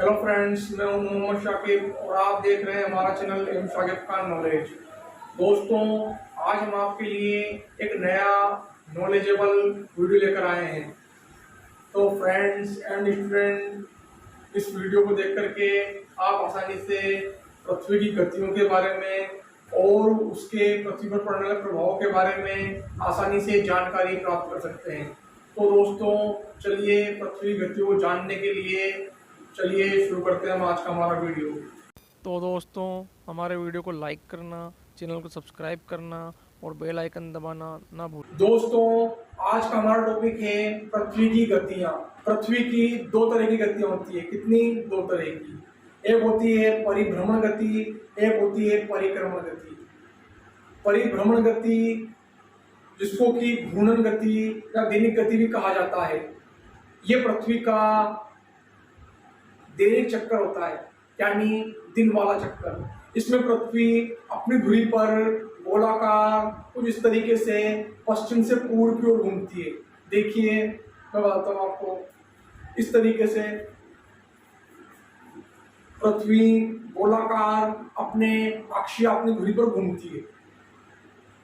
Hello friends, मैं हूं मोहम्मद शाकिब और आप देख रहे हैं हमारा channel M Shakib Khan knowledge. दोस्तों, आज हम आपके लिए एक नया नॉलेजेबल वीडियो लेकर आए हैं। तो फ्रेंड्स एंड स्टूडेंट, इस वीडियो को देख करके आप आसानी से पृथ्वी की गतियों के बारे में और उसके पृथ्वी पर पड़ने वाले प्रभाव के बारे में आसानी से जानकारी प्राप्त कर सकते हैं। तो दोस्तों, चलिए पृथ्वी गतियों को जानने के लिए चलिए शुरू करते हैं हम आज का हमारा वीडियो। तो दोस्तों, हमारे वीडियो को लाइक करना, चैनल को सब्सक्राइब करना और बेल आइकन दबाना ना भूलें। दोस्तों, आज का हमारा टॉपिक है पृथ्वी की गतियां। पृथ्वी की दो तरह की गतियां होती है। कितनी? दो तरह की। एक होती है परिभ्रमण गति, एक होती है परिक्रमण गति। परिभ्रमण गति, जिसको कि घूर्णन गति या दैनिक गति भी कहा जाता है, ये पृथ्वी का दैनिक चक्कर होता है, यानी दिन वाला चक्कर। इसमें पृथ्वी अपनी धुरी पर गोलाकार कुछ इस तरीके से पश्चिम से पूर्व की ओर घूमती है। देखिए, मैं बताता हूं आपको। इस तरीके से पृथ्वी गोलाकार अपने अक्षीय अपनी धुरी पर घूमती है।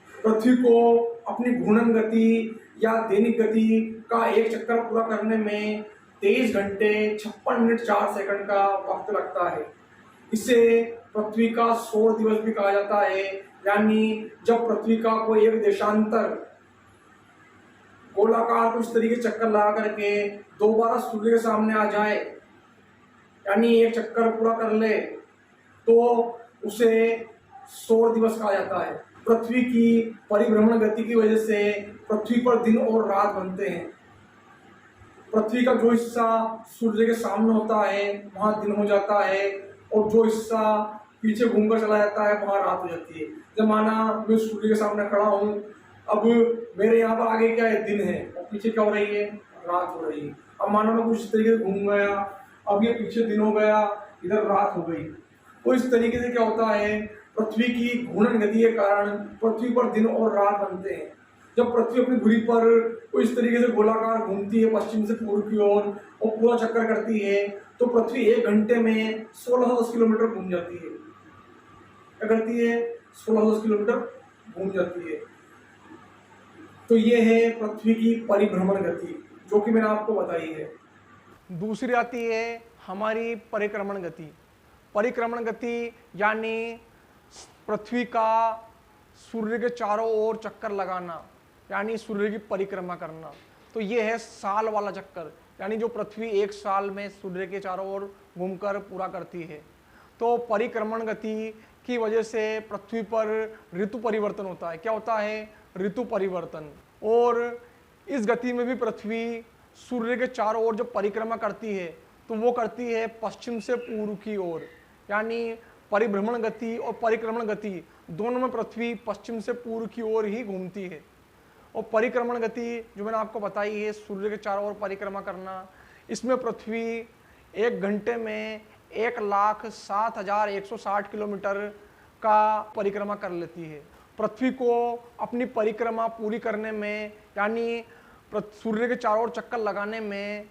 पृथ्वी को अपनी घूर्णन गति या दैनिक गति का एक चक्कर पूरा करने में 23 घंटे 56 मिनट 4 सेकंड का वक्त लगता है। इसे पृथ्वी का सौर दिवस भी कहा जाता है, यानी जब पृथ्वी का कोई एक देशांतर गोलाकार कुछ तरीके चक्कर लगा करके दोबारा सूर्य के सामने आ जाए, यानी एक चक्कर पूरा कर ले, तो उसे सौर दिवस कहा जाता है। पृथ्वी की परिभ्रमण गति की वजह से पृथ्वी पर दिन और रात बनते हैं। पृथ्वी का जो हिस्सा सूर्य के सामने होता है वहां दिन हो जाता है, और जो हिस्सा पीछे घूमकर चला जाता है वहां रात हो जाती है। जब माना मैं सूर्य के सामने खड़ा हूँ, अब मेरे यहाँ पर आगे क्या है? दिन है, और पीछे क्या हो रही है? रात हो रही है। अब माना मैं कुछ इस तरीके से घूम गया, अब ये पीछे दिन हो गया, इधर रात हो गई। तो इस तरीके से क्या होता है, पृथ्वी की घूर्णन गति के कारण पृथ्वी पर दिन और रात बनते हैं। जब पृथ्वी अपनी धुरी पर कोई इस तरीके से गोलाकार घूमती है पश्चिम से पूर्व की ओर और पूरा चक्कर करती है, तो पृथ्वी 1 घंटे में 1610 किलोमीटर घूम जाती है। क्या करती है? 1610 किलोमीटर घूम जाती है। तो ये है पृथ्वी की परिभ्रमण गति, जो कि मैंने आपको बताई है। दूसरी आती है हमारी परिक्रमण गति। परिक्रमण गति यानी पृथ्वी का सूर्य के चारों ओर चक्कर लगाना, यानी सूर्य की परिक्रमा करना। तो ये है साल वाला चक्कर, यानी जो पृथ्वी एक साल में सूर्य के चारों ओर घूमकर पूरा करती है। तो परिक्रमण गति की वजह से पृथ्वी पर ऋतु परिवर्तन होता है। क्या होता है? ऋतु परिवर्तन। और इस गति में भी पृथ्वी सूर्य के चारों ओर जब परिक्रमा करती है तो वो करती है पश्चिम से पूर्व की ओर, यानी परिभ्रमण गति और परिक्रमण गति दोनों में पृथ्वी पश्चिम से पूर्व की ओर ही घूमती है। और परिक्रमण गति जो मैंने आपको बताई है, सूर्य के चारों ओर परिक्रमा करना, इसमें पृथ्वी 1 घंटे में 1,07,160 किलोमीटर का परिक्रमा कर लेती है। पृथ्वी को अपनी परिक्रमा पूरी करने में, यानी सूर्य के चारों ओर चक्कर लगाने में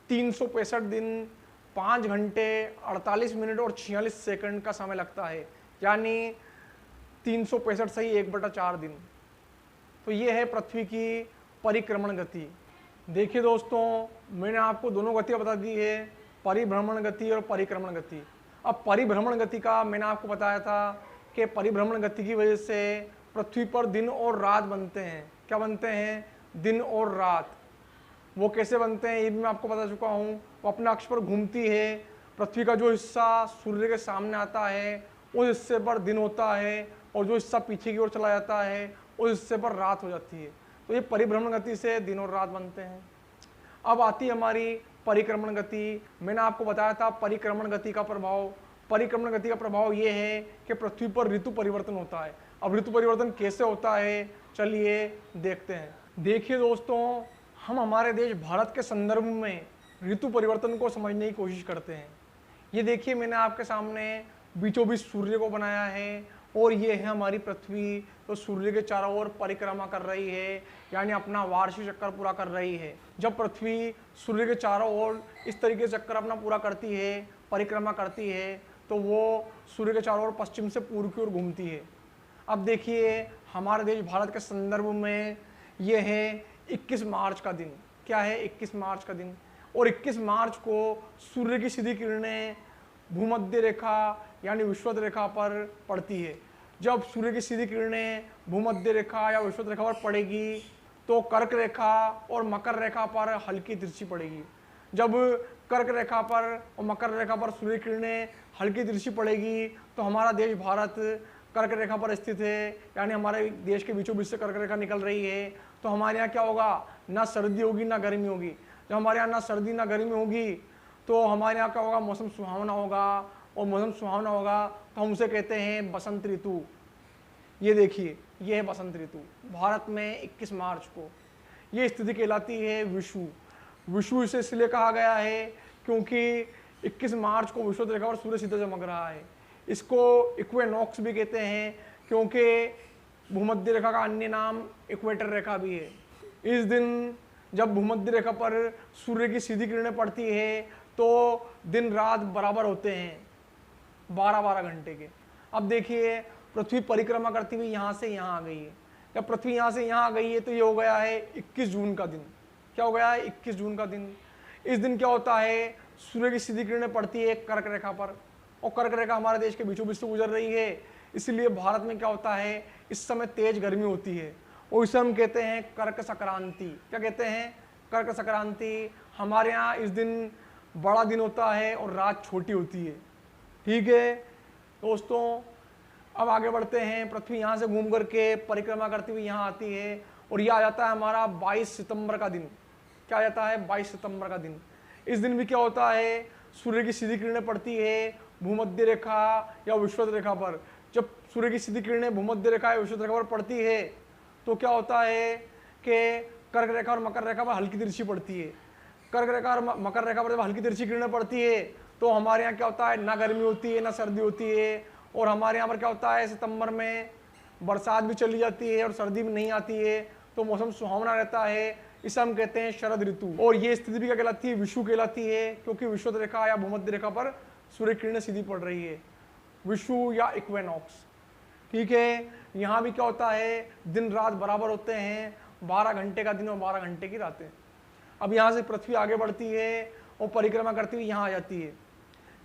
365 दिन 5 घंटे 48 मिनट और 46 सेकंड का समय लगता है, यानी 365 सही 1/4 दिन। तो ये है पृथ्वी की परिक्रमण गति। देखिए दोस्तों, मैंने आपको दोनों गतियाँ बता दी है, परिभ्रमण गति और परिक्रमण गति। अब परिभ्रमण गति का मैंने आपको बताया था कि परिभ्रमण गति की वजह से पृथ्वी पर दिन और रात बनते हैं। क्या बनते हैं? दिन और रात। वो कैसे बनते हैं ये भी मैं आपको बता चुका हूँ। वो अपने अक्ष पर घूमती है। पृथ्वी का जो हिस्सा सूर्य के सामने आता है उस हिस्से पर दिन होता है, और जो हिस्सा पीछे की ओर चला जाता है उस हिस्से पर रात हो जाती है। तो ये परिभ्रमण गति से दिन और रात बनते हैं। अब आती है हमारी परिक्रमण गति। मैंने आपको बताया था परिक्रमण गति का प्रभाव। परिक्रमण गति का प्रभाव ये है कि पृथ्वी पर ऋतु परिवर्तन होता है। अब ऋतु परिवर्तन कैसे होता है, चलिए देखते हैं। देखिए दोस्तों, हम हमारे देश भारत के संदर्भ में ऋतु परिवर्तन को समझने की कोशिश करते हैं। ये देखिए, मैंने आपके सामने बीचों बीच सूर्य को बनाया है, और ये है हमारी पृथ्वी, तो सूर्य के चारों ओर परिक्रमा कर रही है, यानी अपना वार्षिक चक्कर पूरा कर रही है। जब पृथ्वी सूर्य के चारों ओर इस तरीके से चक्कर अपना पूरा करती है, परिक्रमा करती है, तो वो सूर्य के चारों ओर पश्चिम से पूर्व की ओर घूमती है। अब देखिए हमारे देश भारत के संदर्भ में ये है 21 मार्च का दिन। क्या है? 21 मार्च का दिन। और 21 मार्च को सूर्य की सीधी किरणें भूमध्य रेखा यानी विषुवत रेखा पर पड़ती है। जब सूर्य की सीधी किरणें भूमध्य रेखा या विषुवत रेखा पर पड़ेगी तो कर्क रेखा और मकर रेखा पर हल्की तिरछी पड़ेगी। जब कर्क रेखा पर और मकर रेखा पर सूर्य किरणें हल्की तिरछी पड़ेगी तो हमारा देश भारत कर्क रेखा पर स्थित है, यानी हमारे देश के बीचों बीच से कर्क रेखा निकल रही है। तो हमारे यहाँ क्या होगा? ना सर्दी होगी ना गर्मी होगी। जब हमारे यहाँ ना सर्दी ना गर्मी होगी तो हमारे यहाँ क्या होगा? मौसम सुहावना होगा, और मौसम सुहावना होगा तो हम उसे कहते हैं बसंत ऋतु। ये देखिए, ये है बसंत ऋतु। भारत में 21 मार्च को ये स्थिति कहलाती है विषु। विषु इसे इसलिए कहा गया है क्योंकि 21 मार्च को विषुवत रेखा पर सूर्य सीधा चमक रहा है। इसको इक्वेनॉक्स भी कहते हैं क्योंकि भूमध्य रेखा का अन्य नाम इक्वेटर रेखा भी है। इस दिन जब भूमध्य रेखा पर सूर्य की सीधी किरणें पड़ती है तो दिन रात बराबर होते हैं, 12-12 घंटे के। अब देखिए पृथ्वी परिक्रमा करती हुई यहाँ से यहाँ आ गई है। जब पृथ्वी यहाँ से यहाँ आ गई है तो ये हो गया है 21 जून का दिन। क्या हो गया है? 21 जून का दिन। इस दिन क्या होता है? सूर्य की सीधी किरणें पड़ती है कर्क रेखा पर, और कर्क रेखा हमारे देश के बीचों बीच से गुजर रही है। इसलिए भारत में क्या होता है? इस समय तेज गर्मी होती है और इसे हम कहते हैं कर्क संक्रांति। क्या कहते हैं? कर्क संक्रांति। हमारे यहाँ इस दिन बड़ा दिन होता है और रात छोटी होती है। ठीक है दोस्तों, अब आगे बढ़ते हैं। पृथ्वी यहाँ से घूम करके परिक्रमा करती हुई यहाँ आती है और यह आ जाता है हमारा 22 सितंबर का दिन। क्या आ जाता है? 22 सितंबर का दिन। इस दिन भी क्या होता है? सूर्य की सीधी किरणें पड़ती है भूमध्य रेखा या विषुवत रेखा पर। जब सूर्य की सीधी किरणें भूमध्य रेखा या विषुवत रेखा पर पड़ती है तो क्या होता है कि कर्क रेखा और मकर रेखा पर हल्की तिरछी पड़ती है। कर्क रेखा और मकर रेखा पर जब हल्की तिरछी किरणें पड़ती है तो हमारे यहाँ क्या होता है? ना गर्मी होती है ना सर्दी होती है। और हमारे यहाँ पर क्या होता है? सितंबर में बरसात भी चली जाती है और सर्दी भी नहीं आती है, तो मौसम सुहावना रहता है। इसे हम कहते हैं शरद ऋतु। और ये स्थिति भी क्या कहलाती है? विषु कहलाती है, क्योंकि विषुवत रेखा या भूमध्य रेखा पर सूर्य किरणें सीधी पड़ रही है। विषु या इक्वेनॉक्स। ठीक है, यहाँ भी क्या होता है? दिन रात बराबर होते हैं, 12 घंटे का दिन और 12 घंटे की रातें। अब यहाँ से पृथ्वी आगे बढ़ती है और परिक्रमा करती हुई यहाँ आ जाती है।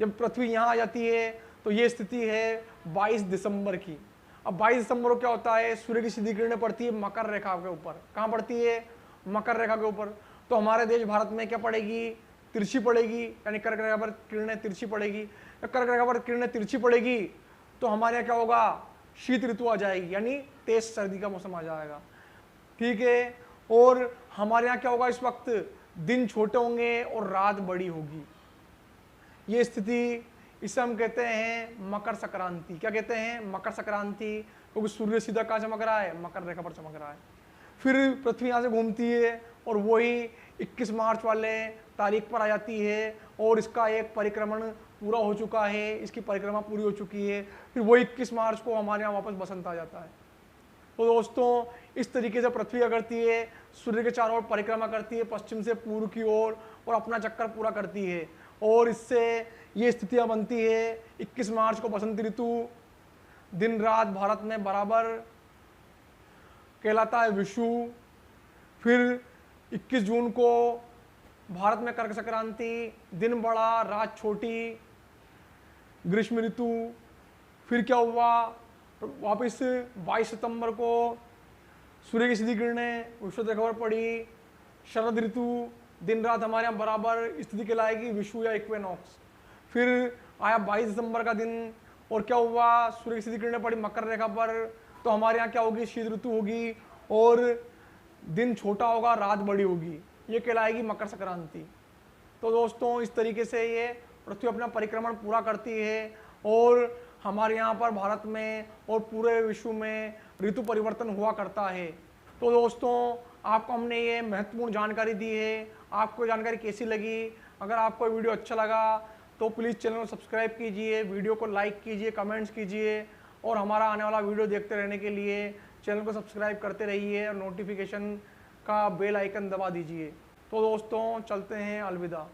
जब पृथ्वी यहाँ आ जाती है तो ये स्थिति है 22 दिसंबर की। अब 22 दिसंबर को क्या होता है? सूर्य की सीधी किरणें पड़ती है मकर रेखा के ऊपर। कहाँ पड़ती है? मकर रेखा के ऊपर। तो हमारे देश भारत में क्या पड़ेगी? तिरछी पड़ेगी, यानी कर्क रेखा पर किरणें तिरछी पड़ेगी। कर्क रेखा पर किरणें तिरछी पड़ेगी तो हमारे यहाँ क्या होगा? शीत ऋतु आ जाएगी, यानी तेज सर्दी का मौसम आ जाएगा। ठीक है, और हमारे यहाँ क्या होगा? इस वक्त दिन छोटे होंगे और रात बड़ी होगी। ये स्थिति, इसे हम कहते हैं मकर संक्रांति। क्या कहते हैं? मकर संक्रांति, क्योंकि सूर्य सीधा कहाँ चमक रहा है? मकर रेखा पर चमक रहा है। फिर पृथ्वी यहाँ से घूमती है और वही 21 मार्च वाले तारीख पर आ जाती है और इसका एक परिक्रमण पूरा हो चुका है, इसकी परिक्रमा पूरी हो चुकी है। फिर वो 21 मार्च को हमारे यहाँ वापस बसंत आ जाता है। तो दोस्तों, इस तरीके से पृथ्वी करती है, सूर्य के चारों ओर परिक्रमा करती है पश्चिम से पूर्व की ओर और अपना चक्कर पूरा करती है, और इससे ये स्थितियां बनती है। 21 मार्च को बसंत ऋतु, दिन रात भारत में बराबर कहलाता है विषु। फिर 21 जून को भारत में कर्क संक्रांति, दिन बड़ा रात छोटी, ग्रीष्म ऋतु। फिर क्या हुआ? वापस 22 सितंबर को सूर्य की सीधी किरणें विषुवत रेखा पर पड़ी, शरद ऋतु, दिन रात हमारे यहाँ बराबर स्थिति कहलाएगी विषु या इक्वेनॉक्स। फिर आया 22 दिसंबर का दिन और क्या हुआ? सूर्य की सीधी किरणें पड़ी मकर रेखा पर, तो हमारे यहाँ क्या होगी? शीत ऋतु होगी और दिन छोटा होगा, रात बड़ी होगी। ये कहलाएगी मकर संक्रांति। तो दोस्तों, इस तरीके से ये पृथ्वी अपना परिक्रमण पूरा करती है और हमारे यहाँ पर भारत में और पूरे विश्व में ऋतु परिवर्तन हुआ करता है। तो दोस्तों, आपको हमने ये महत्वपूर्ण जानकारी दी है। आपको जानकारी कैसी लगी? अगर आपको वीडियो अच्छा लगा तो प्लीज़ चैनल को सब्सक्राइब कीजिए, वीडियो को लाइक कीजिए, कमेंट्स कीजिए और हमारा आने वाला वीडियो देखते रहने के लिए चैनल को सब्सक्राइब करते रहिए और नोटिफिकेशन का बेल आइकन दबा दीजिए। तो दोस्तों चलते हैं, अलविदा।